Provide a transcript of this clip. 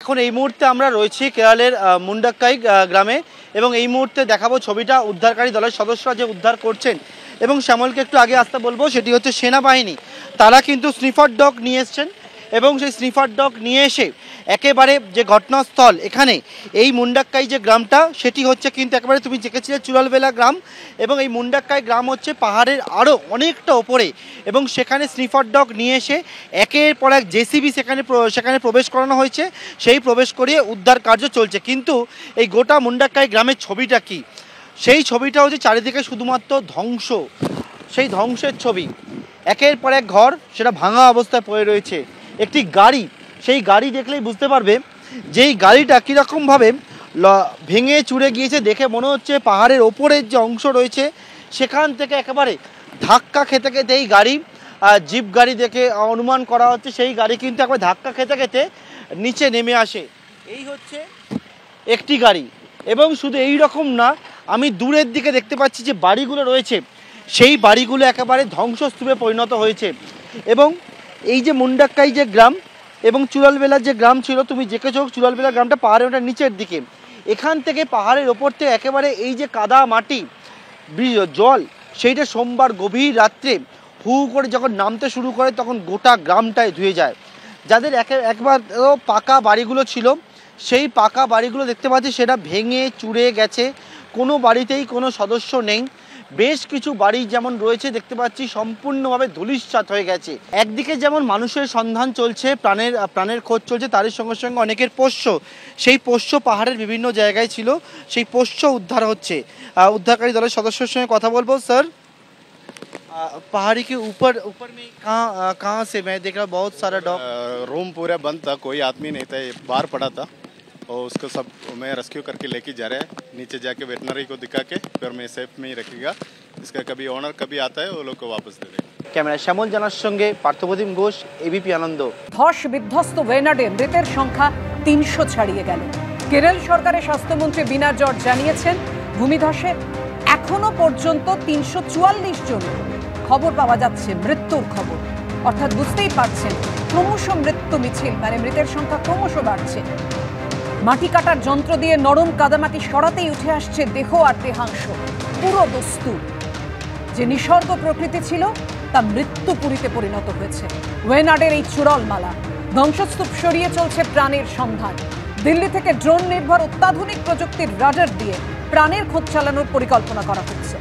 এখন এই মুহূর্তে আমরা রয়েছি কেরলের মুন্ডাক্কাই গ্রামে এবং এই মুহূর্তে দেখাবো ছবিটা উদ্ধারকারী দলের সদস্যরা যে উদ্ধার করছেন এবং শ্যামলকে একটু আগে আসতে বলবো, সেটি হচ্ছে সেনাবাহিনী। তারা কিন্তু স্নিফার ডগ নিয়ে এসছেন এবং সেই স্নিফার ডগ নিয়ে এসে একেবারে যে ঘটনাস্থল এখানে এই মুন্ডাক্কাই যে গ্রামটা সেটি হচ্ছে কিন্তু একেবারে তুমি দেখেছিলে চুলালবেলা গ্রাম, এবং এই মুন্ডাক্কাই গ্রাম হচ্ছে পাহাড়ের আরও অনেকটা ওপরে এবং সেখানে স্নিফার ডগ নিয়ে এসে একের পর এক জেসিবি সেখানে প্রবেশ করানো হয়েছে। সেই প্রবেশ করিয়ে উদ্ধার কার্য চলছে। কিন্তু এই গোটা মুন্ডাক্কাই গ্রামের ছবিটা কি, সেই ছবিটা হচ্ছে চারিদিকে শুধুমাত্র ধ্বংস, সেই ধ্বংসের ছবি। একের পর এক ঘর সেটা ভাঙা অবস্থায় পড়ে রয়েছে। একটি গাড়ি, সেই গাড়ি দেখলেই বুঝতে পারবে যেই গাড়িটা কীরকমভাবে ভেঙে চুরে গিয়েছে। দেখে মনে হচ্ছে পাহাড়ের ওপরের যে অংশ রয়েছে সেখান থেকে একেবারে ধাক্কা খেতে খেতে এই গাড়ি, জিপ গাড়ি দেখে অনুমান করা হচ্ছে সেই গাড়ি কিন্তু একবার ধাক্কা খেতে খেতে নিচে নেমে আসে। এই হচ্ছে একটি গাড়ি। এবং শুধু এই রকম না, আমি দূরের দিকে দেখতে পাচ্ছি যে বাড়িগুলো রয়েছে সেই বাড়িগুলো একেবারে ধ্বংসস্তূপে পরিণত হয়েছে। এবং এই যে মুন্ডাক্কাই যে গ্রাম এবং চুলালবেলার যে গ্রাম ছিল, তুমি দেখেছো চুলালবেলা গ্রামটা পাহাড়ের ওটা নিচের দিকে, এখান থেকে পাহাড়ের ওপর থেকে একেবারে এই যে কাদা মাটি জল, সেইটা সোমবার গভীর রাত্রে হু করে যখন নামতে শুরু করে তখন গোটা গ্রামটায় ধুয়ে যায়। যাদের একবার পাকা বাড়িগুলো ছিল সেই পাকা বাড়িগুলো দেখতে পাচ্ছি সেটা ভেঙে চুরে গেছে, কোনো বাড়িতেই কোনো সদস্য নেই। বেশ কিছু বাড়ি যেমন রয়েছে দেখতে পাচ্ছি সম্পূর্ণভাবে ধূলিসাৎ হয়ে গেছে। একদিকে যেমন মানুষের সন্ধান চলছে, প্রাণের খোঁজ চলছে, তারই সঙ্গে সঙ্গে অনেকের পোষ্য, সেই পোষ্য পাহাড়ের বিভিন্ন জায়গায় ছিল, সেই পোষ্য উদ্ধার হচ্ছে। উদ্ধারকারী দলের সদস্যের সঙ্গে কথা বলবো। স্যার, पहाड़ी के ऊपर में कहाँ से मैं देख रहा बहुत सारा डॉग। रूम पूरा बंद था, कोई आदमी नहीं था, बाहर पड़ा था और उसको सब मैं रेस्क्यू करके लेके जा रहा है। नीचे जाके वेटनरी को दिखा के फिर मैं सेफ में ही रखेगा। इसका कभी ओनर कभी आता है वो लोग को वापस दे देगा। ক্যামেরা শ্যামল জানার সঙ্গে পার্থপ্রতিম ঘোষ, এবিপি আনন্দ। ধস বিধ্বস্ত ওয়েনাডে মৃতের সংখ্যা 300 ছাড়িয়ে গেল। কেরল সরকারের স্বাস্থ্যমন্ত্রী বীণা জর্জ জানিয়েছেন ভূমিধসে এখনো পর্যন্ত 344 জন খবর পাওয়া যাচ্ছে মৃত্যুর খবর। অর্থাৎ বুঝতেই পারছেন ক্রমশ মৃত্যু মিছিল, মানে মৃতের সংখ্যা ক্রমশ বাড়ছে। মাটি কাটার যন্ত্র দিয়ে নরম কাদামাটি সরাতেই উঠে আসছে দেহ আর দেহাংশ। পুরো বস্তু যে নিসর্গ প্রকৃতি ছিল তা মৃত্যুপুরীতে পরিণত হয়েছে। ওয়েনাডের এই চূড়লমালা ধ্বংসস্তূপ সরিয়ে চলছে প্রাণের সন্ধান। দিল্লি থেকে ড্রোন নির্ভর অত্যাধুনিক প্রযুক্তির রাডার দিয়ে প্রাণের খোঁজ চালানোর পরিকল্পনা করা হচ্ছে।